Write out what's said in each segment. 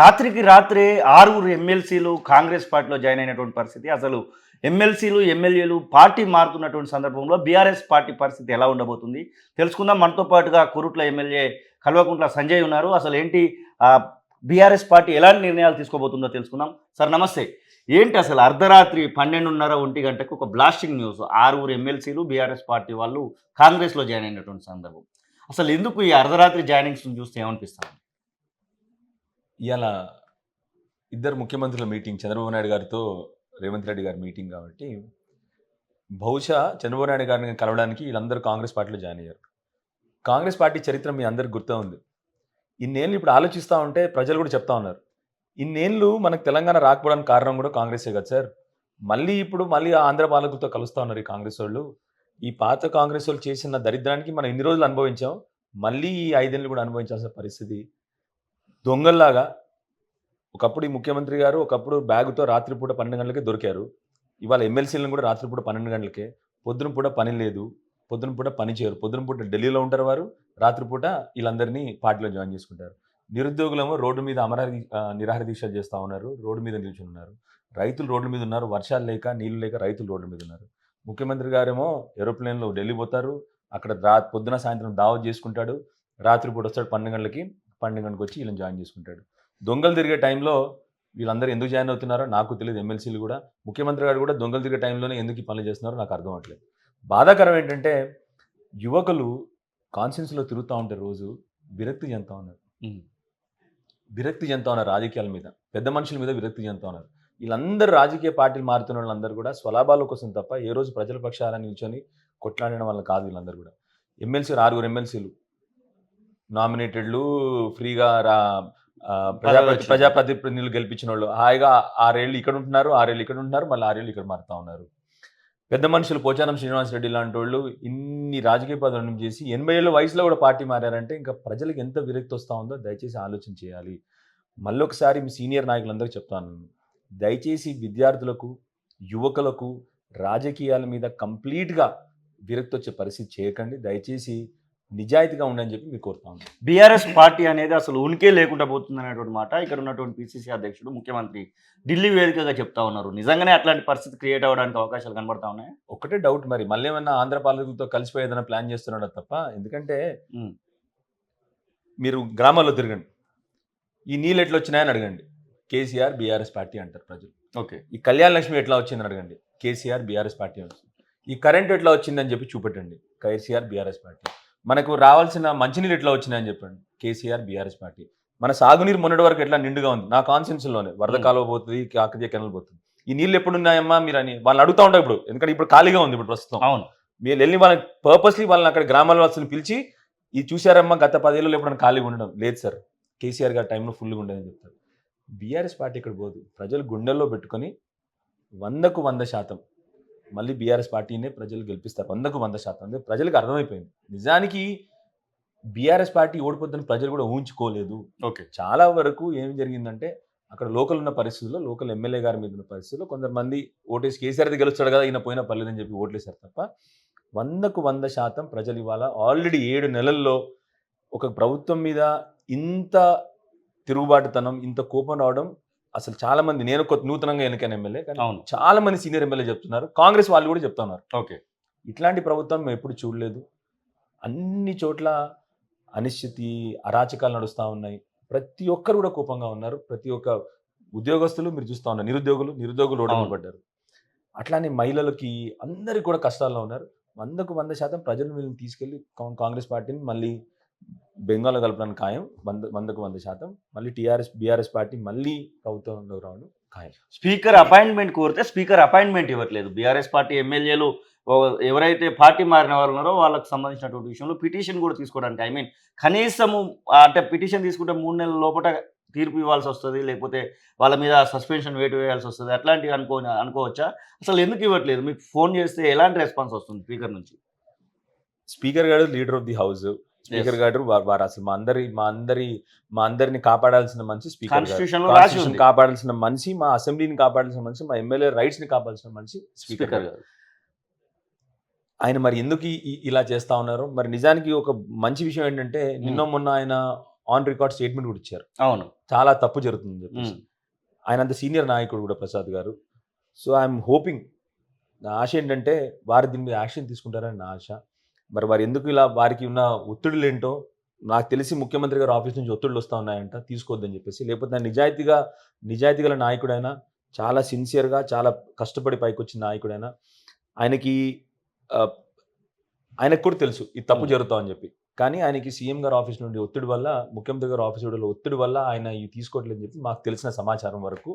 రాత్రికి రాత్రే 6 ఎమ్మెల్సీలు కాంగ్రెస్ పార్టీలో జాయిన్ అయినటువంటి పరిస్థితి. అసలు ఎమ్మెల్సీలు, ఎమ్మెల్యేలు పార్టీ మారుతున్నటువంటి సందర్భంలో బీఆర్ఎస్ పార్టీ పరిస్థితి ఎలా ఉండబోతుంది? తెలుసుకుందాం. మనతో పాటుగా కురుట్ల ఎమ్మెల్యే కల్వకుంట్ల సంజయ్ ఉన్నారు. అసలు ఏంటి బీఆర్ఎస్ పార్టీ ఎలాంటి నిర్ణయాలు తీసుకోబోతుందో తెలుసుకుందాం. సార్ నమస్తే. ఏంటి అసలు అర్ధరాత్రి 12:30, 1 గంటకు ఒక బ్లాస్టింగ్ న్యూస్. 6 ఎమ్మెల్సీలు బీఆర్ఎస్ పార్టీ వాళ్ళు కాంగ్రెస్‌లో జాయిన్ అయినటువంటి సందర్భం. అసలు ఎందుకు ఈ అర్ధరాత్రి జాయినింగ్స్‌ని చూస్తే ఏమనిపిస్తుంది? ఇవాళ ఇద్దరు ముఖ్యమంత్రుల మీటింగ్, చంద్రబాబు నాయుడు గారితో రేవంత్ రెడ్డి గారి మీటింగ్ కాబట్టి బహుశా చంద్రబాబు నాయుడు గారిని కలవడానికి వీళ్ళందరూ కాంగ్రెస్ పార్టీలో జాయిన్ అయ్యారు. కాంగ్రెస్ పార్టీ చరిత్ర మీ అందరికి గుర్తు ఉంది. ఇన్నేళ్ళు ఇప్పుడు ఆలోచిస్తూ ఉంటే ప్రజలు కూడా చెప్తా ఉన్నారు, ఇన్నేళ్ళు మనకు తెలంగాణ రాకపోవడానికి కారణం కూడా కాంగ్రెసే కదా సార్. మళ్ళీ ఆంధ్ర పాలకులతో కలుస్తూ ఉన్నారు ఈ కాంగ్రెస్ వాళ్ళు. ఈ పాత కాంగ్రెస్ వాళ్ళు చేసిన దరిద్రానికి మనం ఇన్ని రోజులు అనుభవించాం, మళ్ళీ ఈ 5 ఏళ్ళు కూడా అనుభవించాల్సిన పరిస్థితి. దొంగల్లాగా ఒకప్పుడు ఈ ముఖ్యమంత్రి గారు ఒకప్పుడు బ్యాగుతో రాత్రిపూట 12 గంటలకే దొరికారు. ఇవాళ ఎమ్మెల్సీలను కూడా రాత్రిపూట 12 గంటలకే. పొద్దున పూట పని లేదు, పొద్దున పూట పని చేయరు. పొద్దున పూట ఢిల్లీలో ఉంటారు వారు, రాత్రిపూట వీళ్ళందరినీ పార్టీలో జాయిన్ చేసుకుంటారు. నిరుద్యోగులేమో రోడ్డు మీద నిరాహార దీక్షలు చేస్తూ ఉన్నారు, రోడ్డు మీద నిల్చుని ఉన్నారు. రైతులు రోడ్ల మీద ఉన్నారు, వర్షాలు లేక నీళ్లు లేక రైతులు రోడ్ల మీద ఉన్నారు. ముఖ్యమంత్రి గారేమో ఏరోప్లేన్లో ఢిల్లీ పోతారు, అక్కడ పొద్దున సాయంత్రం దావత్ చేసుకుంటాడు, రాత్రిపూట వస్తాడు 12 గంటలకి, 12 గంటలకు వచ్చి వీళ్ళని జాయిన్ చేసుకుంటాడు. దొంగలు తిరిగే టైంలో వీళ్ళందరూ ఎందుకు జాయిన్ అవుతున్నారో నాకు తెలియదు. ఎమ్మెల్సీలు కూడా, ముఖ్యమంత్రి గారు కూడా దొంగలు తిరిగే టైంలోనే ఎందుకు ఈ పనులు చేస్తున్నారో నాకు అర్థం అవ్వట్లేదు. బాధాకరం ఏంటంటే యువకులు కాన్స్టిట్యూన్సీలో తిరుగుతూ ఉంటే రోజు విరక్తి చెందుతూ ఉన్నారు. రాజకీయాల మీద, పెద్ద మనుషుల మీద విరక్తి చెందుతూ ఉన్నారు. వీళ్ళందరూ రాజకీయ పార్టీలు మారుతున్న వాళ్ళందరూ కూడా స్వలాభాల కోసం తప్ప ఏ రోజు ప్రజల పక్షాలను నిల్చొని కొట్లాడడం వల్ల కాదు. వీళ్ళందరూ కూడా ఎమ్మెల్సీలు 6 ఎమ్మెల్సీలు నామినేటెడ్లు, ఫ్రీగా ప్రజాప్రతినిధులు గెలిపించిన వాళ్ళు హాయిగా 6 ఏళ్ళు ఇక్కడ ఉంటున్నారు, 6 ఏళ్ళు ఇక్కడ ఉంటున్నారు, మళ్ళీ 6 ఏళ్ళు ఇక్కడ మారుతూ ఉన్నారు. పెద్ద మనుషులు పోచారం శ్రీనివాస్ రెడ్డి లాంటి వాళ్ళు ఇన్ని రాజకీయ పదవులను చేసి 80 ఏళ్ళ వయసులో కూడా పార్టీ మారారంటే ఇంకా ప్రజలకు ఎంత విరక్తి వస్తూ ఉందో దయచేసి ఆలోచన చేయాలి. మళ్ళీ ఒకసారి మీ సీనియర్ నాయకులందరికీ చెప్తాను, దయచేసి విద్యార్థులకు, యువకులకు రాజకీయాల మీద కంప్లీట్గా విరక్తి వచ్చే పరిస్థితి చేయకండి. దయచేసి నిజాయితీగా ఉండని చెప్పి మీకు కోరుతా ఉన్నాను. బీఆర్ఎస్ పార్టీ అనేది అసలు ఉనికే లేకుండా పోతుంది అనేటువంటి మాట ఇక్కడ ఉన్నటువంటి పిసిసి అధ్యక్షుడు, ముఖ్యమంత్రి ఢిల్లీ వేదికగా చెప్తా ఉన్నారు. నిజంగానే అట్లాంటి పరిస్థితి క్రియేట్ అవ్వడానికి అవకాశాలు కనబడతా ఉన్నాయి. ఒకటే డౌట్, మరి మళ్ళీ ఏమన్నా ఆంధ్ర పాలకులతో కలిసిపోయి ఏదైనా ప్లాన్ చేస్తున్నాడో తప్ప. ఎందుకంటే మీరు గ్రామాల్లో తిరగండి, ఈ నీళ్ళు ఎట్లా వచ్చినాయని అడగండి, కేసీఆర్ బీఆర్ఎస్ పార్టీ అంటారు ప్రజలు. ఓకే, ఈ కళ్యాణ లక్ష్మి ఎట్లా వచ్చిందని అడగండి, కేసీఆర్ బీఆర్ఎస్ పార్టీ వస్తుంది. ఈ కరెంట్ ఎట్లా వచ్చిందని చెప్పి చూపెట్టండి, కేసీఆర్ బీఆర్ఎస్ పార్టీ. మనకు రావాల్సిన మంచినీళ్ళు ఎట్లా వచ్చినాయని చెప్పండి, కేసీఆర్ బీఆర్ఎస్ పార్టీ. మన సాగునీరు మొన్నటి వరకు ఎట్లా నిండుగా ఉంది, నా కాన్స్టిట్యూన్సీలోనే వరద కాలువ పోతుంది, కాకతీయ కెనాల్ పోతుంది. ఈ నీళ్ళు ఎప్పుడు ఉన్నాయమ్మా మీరు అని వాళ్ళని అడుగుతూ ఉంటారు ఇప్పుడు, ఎందుకంటే ఇప్పుడు ఖాళీగా ఉంది ఇప్పుడు ప్రస్తుతం. అవును, మీరు వెళ్ళి వాళ్ళకి పర్పస్లీ వాళ్ళని అక్కడ గ్రామాల వాసులను పిలిచి ఇది చూసారమ్మా గత 10 ఏళ్ళు ఎప్పుడైనా ఖాళీగా ఉండడం లేదు సార్, కేసీఆర్ గారి టైంలో ఫుల్గా ఉండేదని చెప్తారు. బీఆర్ఎస్ పార్టీ ఇక్కడ పోదు, ప్రజలు గుండెల్లో పెట్టుకొని 100కు 100% మళ్ళీ బీఆర్ఎస్ పార్టీనే ప్రజలు గెలిపిస్తారు. 100కు 100%. అంటే ప్రజలకు అర్థమైపోయింది నిజానికి బీఆర్ఎస్ పార్టీ ఓడిపోద్దని ప్రజలు కూడా ఊహించుకోలేదు. ఓకే, చాలా వరకు ఏం జరిగిందంటే అక్కడ లోకల్ ఉన్న పరిస్థితుల్లో, లోకల్ ఎమ్మెల్యే గారి మీద ఉన్న పరిస్థితుల్లో కొంతమంది ఓటేసి కేసీఆర్ గెలుస్తాడు కదా ఈయన పోయినా పర్లేదని చెప్పి ఓట్లేశారు తప్ప 100కు 100% ప్రజలు ఇవాళ ఆల్రెడీ 7 నెలల్లో ఒక ప్రభుత్వం మీద ఇంత తిరుగుబాటుతనం, ఇంత కోపం రావడం అసలు చాలా మంది, నేను నూతనంగా ఎన్నికైన ఎమ్మెల్యే కానీ చాలా మంది సీనియర్ ఎమ్మెల్యే చెప్తున్నారు, కాంగ్రెస్ వాళ్ళు కూడా చెప్తున్నారు. ఓకే, ఇట్లాంటి ప్రభుత్వం మేము ఎప్పుడు చూడలేదు. అన్ని చోట్ల అనిశ్చితి, అరాచకాలు నడుస్తూ ఉన్నాయి. ప్రతి ఒక్కరు కూడా కోపంగా ఉన్నారు. ప్రతి ఒక్క ఉద్యోగస్తులు మీరు చూస్తూ ఉన్నారు, నిరుద్యోగులు రోడ్డు మీద పడ్డారు. అట్లానే మహిళలకి అందరికి కూడా కష్టాల్లో ఉన్నారు. 100కు 100% ప్రజలు వీళ్ళని తీసుకెళ్లి కాంగ్రెస్ పార్టీని మళ్ళీ బెంగాల్లో కలపడానికి ఖాయం. 100కు 100% మళ్ళీ బీఆర్ఎస్ పార్టీ మళ్ళీ ప్రభుత్వంలో రావడం ఖాయం. స్పీకర్ అపాయింట్మెంట్ కోరితే స్పీకర్ అపాయింట్మెంట్ ఇవ్వట్లేదు. బీఆర్ఎస్ పార్టీ ఎమ్మెల్యేలు ఎవరైతే పార్టీ మారిన వాళ్ళు ఉన్నారో వాళ్ళకి సంబంధించినటువంటి విషయంలో పిటిషన్ కూడా తీసుకోవడానికి, కనీసము అంటే పిటిషన్ తీసుకుంటే 3 నెలల లోపల తీర్పు ఇవ్వాల్సి వస్తుంది, లేకపోతే వాళ్ళ మీద సస్పెన్షన్ వేటు వేయాల్సి వస్తుంది. అట్లాంటివి అనుకోవచ్చా? అసలు ఎందుకు ఇవ్వట్లేదు? మీకు ఫోన్ చేస్తే ఎలాంటి రెస్పాన్స్ వస్తుంది స్పీకర్ నుంచి? స్పీకర్ గారు leader of the house. Speaker గారు వారు అసలు మా అందరిని కాపాడాల్సిన మనిషి స్పీకర్ గారు. కాపాడాల్సిన మనిషి, మా అసెంబ్లీని కాపాడాల్సిన మనిషి, మా ఎమ్మెల్యే రైట్స్ ని కాపాడాల్సిన మనిషి స్పీకర్ గారు. ఆయన మరి ఎందుకు ఇలా చేస్తా ఉన్నారు? మరి నిజానికి ఒక మంచి విషయం ఏంటంటే నిన్న మొన్న ఆయన ఆన్ రికార్డ్ స్టేట్మెంట్ కూడా ఇచ్చారు, అవును. చాలా తప్పు జరుగుతుందని చెప్పేసి. ఆయన అంత సీనియర్ నాయకుడు కూడా ప్రసాద్ గారు. సో ఐఎమ్ హోపింగ్, నా ఆశ ఏంటంటే వారు దీని మీద యాక్షన్ తీసుకుంటారని నా ఆశ. మరి వారు ఎందుకు ఇలా వారికి ఉన్న ఒత్తిడులు ఏంటో నాకు తెలిసి ముఖ్యమంత్రి గారి ఆఫీస్ నుంచి ఒత్తిడులు వస్తూ ఉన్నాయంట, తీసుకోవద్దని చెప్పేసి. లేకపోతే నా నిజాయితీ గల నాయకుడైనా, చాలా సిన్సియర్గా చాలా కష్టపడి పైకి వచ్చిన నాయకుడైనా, ఆయనకు కూడా తెలుసు ఈ తప్పు జరుగుతామని చెప్పి. కానీ ఆయనకి సీఎం గారి ఆఫీస్ నుండి ఒత్తిడి వల్ల, ముఖ్యమంత్రి గారి ఆఫీస్ నుండి ఒత్తిడి వల్ల ఆయన ఇవి తీసుకోవట్లేదని చెప్పి మాకు తెలిసిన సమాచారం వరకు.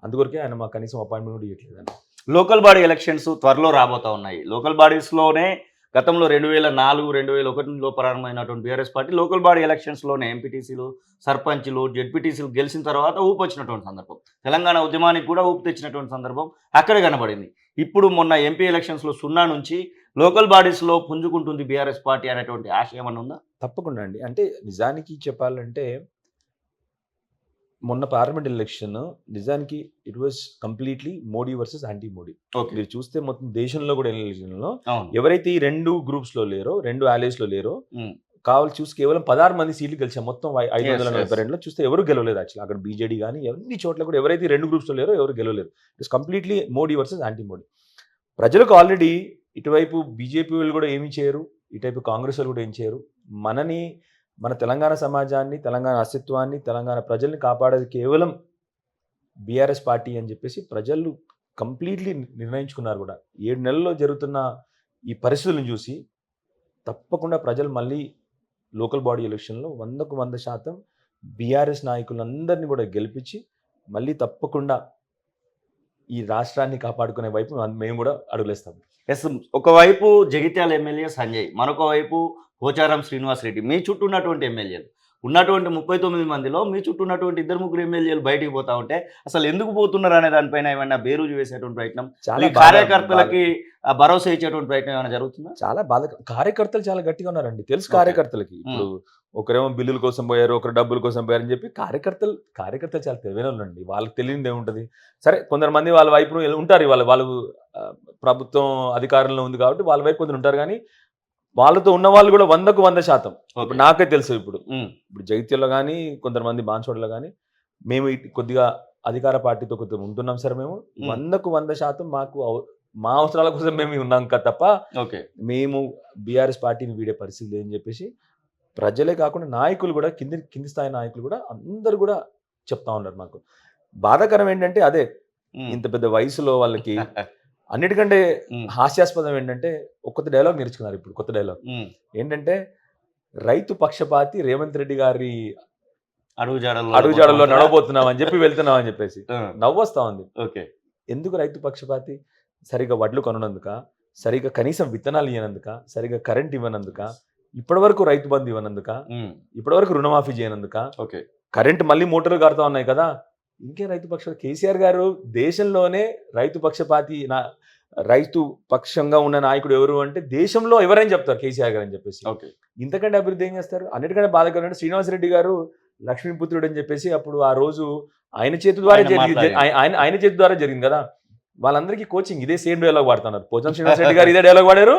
అందుకొరకే ఆయన మాకు కనీసం అపాయింట్మెంట్ కూడా ఇవ్వట్లేదండి. లోకల్ బాడీ ఎలక్షన్స్ త్వరలో రాబోతా ఉన్నాయి. లోకల్ బాడీస్లోనే గతంలో 2004, 2001లో ప్రారంభమైనటువంటి బీఆర్ఎస్ పార్టీ లోకల్ బాడీ ఎలక్షన్స్లోనే ఎంపీటీసీలు, సర్పంచ్లు, జెడ్పీటీసీలు గెలిచిన తర్వాత ఊపు వచ్చినటువంటి సందర్భం, తెలంగాణ ఉద్యమానికి కూడా ఊపు తెచ్చినటువంటి సందర్భం అక్కడ కనబడింది. ఇప్పుడు మొన్న ఎంపీ ఎలక్షన్స్లో 0 నుంచి లోకల్ బాడీస్లో పుంజుకుంటుంది బీఆర్ఎస్ పార్టీ అనేటువంటి ఆశ ఏమన్నా ఉందా? తప్పకుండా అండి. అంటే నిజానికి చెప్పాలంటే మొన్న పార్లమెంట్ ఎలక్షన్ నిజానికి it was completely Modi versus anti Modi. Okay. మీరు చూస్తే మొత్తం దేశంలో కూడా ఎలక్షన్లో అవును. ఎవరైతే ఈ 2 గ్రూప్స్లో లేరో, 2 allies-లో లేరో, ఉమ్. కావాలి చూసి కేవలం 16 మంది సీట్లు గెలిచాం మొత్తం 542లో. Yes. చూస్తే ఎవరు గెలవలేదు యాక్చువల్. అక్కడ బీజేడీ కానీ అన్ని చోట్ల కూడా ఎవరైతే 2 గ్రూప్స్లో లేరో ఎవరు గెలవలేదు. It's completely Modi versus anti Modi. ప్రజలకు ఆల్రెడీ ఇటువైపు బీజేపీ వాళ్ళు కూడా ఏమీ చేయరు, ఇటువైపు కాంగ్రెస్ వాళ్ళు కూడా ఏం చేయరు. మన తెలంగాణ సమాజాన్ని, తెలంగాణ అస్తిత్వాన్ని, తెలంగాణ ప్రజల్ని కాపాడేది కేవలం బీఆర్ఎస్ పార్టీ అని చెప్పేసి ప్రజలు కంప్లీట్లీ నిర్ణయించుకున్నారు కూడా. 7 నెలల్లో జరుగుతున్న ఈ పరిస్థితులను చూసి తప్పకుండా ప్రజలు మళ్ళీ లోకల్ బాడీ ఎలక్షన్లో 100కు 100% బీఆర్ఎస్ నాయకులందరినీ కూడా గెలిపించి మళ్ళీ తప్పకుండా ఈ రాష్ట్రాన్ని కాపాడుకునే వైపు మేము కూడా అడుగులేస్తాం. ఎస్, ఒకవైపు జగిత్యాల ఎమ్మెల్యే సంజయ్, మరొక వైపు పోచారం శ్రీనివాస్ రెడ్డి, మీ చుట్టూ ఉన్నటువంటి ఎమ్మెల్యేలు ఉన్నటువంటి 39 మందిలో మీ చుట్టూ ఉన్నటువంటి 2-3 ఎమ్మెల్యేలు బయటికి పోతా ఉంటే అసలు ఎందుకు పోతున్నారు అనే దానిపైన ఏమైనా బేరుజు వేసేటువంటి ప్రయత్నం, చాలా కార్యకర్తలకి భరోసా ఇచ్చేటువంటి ప్రయత్నం ఏమైనా జరుగుతుందా? చాలా బాధ. కార్యకర్తలు చాలా గట్టిగా ఉన్నారండి, తెలుసు కార్యకర్తలకి. ఇప్పుడు ఒకరేమో బిల్లుల కోసం పోయారు, ఒకరు డబ్బుల కోసం పోయారని చెప్పి కార్యకర్తలు చాలా తెలివైన వాళ్ళండి. వాళ్ళకి తెలియనిది ఏముంటుంది. సరే, కొందరు వాళ్ళ వైపు ఉంటారు, వాళ్ళు ప్రభుత్వం అధికారంలో ఉంది కాబట్టి వాళ్ళ వైపు కొందరు ఉంటారు. కానీ వాళ్ళతో ఉన్న వాళ్ళు కూడా 100కు 100%. ఇప్పుడు నాకే తెలుసు, ఇప్పుడు జగిత్యాలలో కానీ కొంతమంది బాన్సోడలో కానీ మేము కొద్దిగా అధికార పార్టీతో కొద్దిగా ఉంటున్నాం సార్. మేము 100కు 100% మా అవసరాల కోసం మేము ఉన్నాం కదా తప్ప మేము బీఆర్ఎస్ పార్టీని వీడే పరిస్థితి లేదని చెప్పేసి ప్రజలే కాకుండా నాయకులు కూడా, కింది స్థాయి నాయకులు కూడా అందరు కూడా చెప్తా ఉన్నారు. మాకు బాధాకరం ఏంటంటే అదే, ఇంత పెద్ద వయసులో వాళ్ళకి అన్నిటికంటే హాస్యాస్పదం ఏంటంటే కొత్త డైలాగ్ నేర్చుకున్నారు. ఇప్పుడు కొత్త డైలాగ్ ఏంటంటే, రైతు పక్షపాతి రేవంత్ రెడ్డి గారి అడుగుజాడల్లో నడవబోతున్నాం అని చెప్పి వెళ్తున్నాం అని చెప్పేసి నవ్వొస్తా ఉంది. ఎందుకు రైతు పక్షపాతి? సరిగా వడ్లు కొనందుక, సరిగా కనీసం విత్తనాలు ఇవ్వనందుక, సరిగా కరెంట్ ఇవ్వనందుక, ఇప్పటివరకు రైతు బంధు ఇవ్వనందుక, ఇప్పటివరకు రుణమాఫీ చేయనందుక, కరెంట్ మళ్ళీ మోటార్లు కారుతా ఉన్నాయి కదా, ఇంకే రైతు పక్షపాతి? కేసీఆర్ గారు దేశంలోనే రైతు పక్షంగా ఉన్న నాయకుడు ఎవరు అంటే దేశంలో ఎవరైనా చెప్తారు కేసీఆర్ గారు అని చెప్పేసి. ఇంతకంటే అభివృద్ధి ఏం చేస్తారు? అన్నిటికంటే బాధకరం అంటే శ్రీనివాస్ రెడ్డి గారు లక్ష్మీపుత్రుడు అని చెప్పేసి అప్పుడు ఆ రోజు ఆయన చేతి ద్వారా జరిగింది కదా. వాళ్ళందరికీ కోచింగ్ ఇదే సేమ్ డైలాగ్ వాడుతున్నారు. పోచం శ్రీనివాస్ రెడ్డి గారు ఇదే డైలాగ్ వాడారు,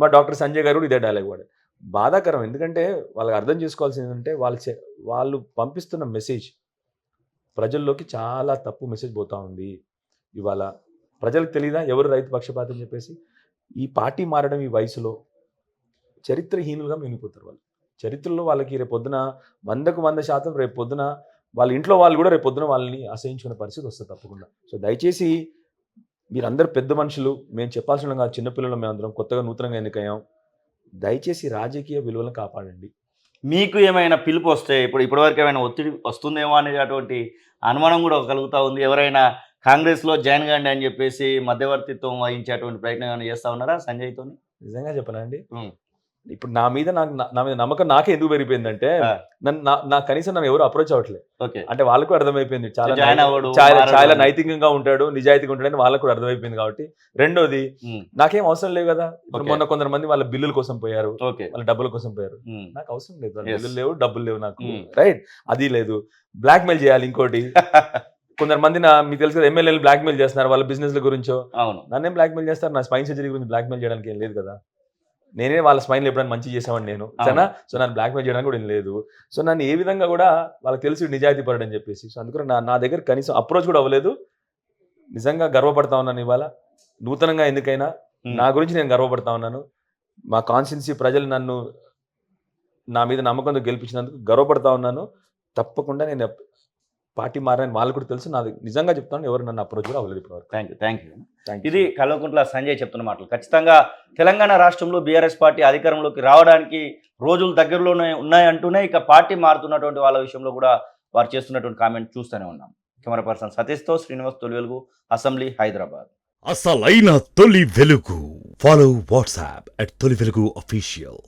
మా డాక్టర్ సంజయ్ గారు కూడా ఇదే డైలాగ్ వాడారు. బాధాకరం. ఎందుకంటే వాళ్ళకి అర్థం చేసుకోవాల్సింది ఏంటంటే వాళ్ళు పంపిస్తున్న మెసేజ్ ప్రజల్లోకి చాలా తప్పు మెసేజ్ పోతా ఉంది. ఇవాళ ప్రజలకు తెలియదా ఎవరు రైతు పక్షపాతి అని చెప్పేసి? ఈ పార్టీ మారడం ఈ వయసులో చరిత్రహీనులుగా మిగిలిపోతారు వాళ్ళు. చరిత్రలో వాళ్ళకి రేపొద్దున 100కు 100% రేపొద్దున వాళ్ళ ఇంట్లో వాళ్ళు కూడా రేపొద్దున వాళ్ళని అసహించుకునే పరిస్థితి వస్తుంది తప్పకుండా. సో దయచేసి మీరందరూ పెద్ద మనుషులు, మేము చెప్పాల్సిన కాదు, చిన్నపిల్లలు మేమందరం కొత్తగా నూతనంగా ఎన్నికయ్యాం. దయచేసి రాజకీయ విలువలను కాపాడండి. మీకు ఏమైనా పిలుపు వస్తే ఇప్పటివరకు ఏమైనా ఒత్తిడి వస్తుందేమో అనేటువంటి అనుమానం కూడా కలుగుతూ ఉంది. ఎవరైనా కాంగ్రెస్లో జాయిన్ కాండి అని చెప్పేసి మధ్యవర్తిత్వం వహించేటువంటి ప్రయత్నం ఏమైనా చేస్తూ ఉన్నారా సంజయ్తో? నిజంగా చెప్పనండి, ఇప్పుడు నా మీద నమ్మకం నాకే ఎందుకు పెరిగిపోయిందంటే, కనీసం నన్ను ఎవరు అప్రోచ్ అవ్వట్లేదు. అంటే వాళ్ళకు అర్థమైపోయింది చాలా నైతికంగా ఉంటాడు, నిజాయితీగా ఉంటాడని వాళ్ళకు అర్థమైపోయింది. కాబట్టి రెండోది, నాకేం అవసరం లేవు కదా. మొన్న కొంతమంది వాళ్ళ బిల్లుల కోసం పోయారు, వాళ్ళ డబ్బుల కోసం పోయారు. నాకు అవసరం లేదు, బిల్లులు లేవు, డబ్బులు లేవు నాకు, రైట్? అది లేదు, బ్లాక్ మెయిల్ చేయాలి. ఇంకోటి, కొంతమంది మీకు తెలుసు కదా ఎమ్మెల్యేలు బ్లాక్ మెయిల్ చేస్తున్నారు వాళ్ళ బిజినెస్ల గురించో. నన్నేం బ్లాక్ మెయిల్ చేస్తారు? నా స్పైన్ సర్జరీ గురించి బ్లాక్ మెయిల్ చేయడానికి ఏం లేదు కదా. నేనే వాళ్ళ స్మైల్ ఎప్పుడైనా మంచి చేసామని నేను సరేనా. సో నన్ను బ్లాక్మెయిల్ చేయడానికి కూడా ఏం లేదు. సో నన్ను ఏ విధంగా కూడా వాళ్ళకి తెలిసి నిజాయితీ పడని అని చెప్పేసి. సో అందుకని నా దగ్గర కనీసం అప్రోచ్ కూడా అవ్వలేదు. నిజంగా గర్వపడతా ఉన్నాను ఇవాళ నూతనంగా ఎందుకైనా నా గురించి నేను గర్వపడతా ఉన్నాను. మా కాన్స్టిట్యున్సీ ప్రజలు నన్ను నా మీద నమ్మకంతో గెలిపించినందుకు గర్వపడతా ఉన్నాను. తప్పకుండా నేను పార్టీ మారని వాళ్ళు కూడా తెలుసు. నాది నిజంగా చెప్తాను, ఎవరు నన్ను అప్రోచ్ కూడా అవ్వలేదు ఇప్పటివరకు. Thank you. ఇది కల్వకుంట్ల సంజయ్ చెప్తున్న మాటలు. ఖచ్చితంగా తెలంగాణ రాష్ట్రంలో బీఆర్ఎస్ పార్టీ అధికారంలోకి రావడానికి రోజులు దగ్గరలోనే ఉన్నాయంటూనే ఇక పార్టీ మారుతున్నటువంటి వాళ్ళ విషయంలో కూడా వారు చేస్తున్నటువంటి కామెంట్ చూస్తూనే ఉన్నాం. కెమెరా పర్సన్ సతీష్తో శ్రీనివాస్, తొలి వెలుగు, అసెంబ్లీ, హైదరాబాద్. అసలైన తొలి వెలుగు. ఫాలో వాట్సాప్ @తొలి వెలుగు official.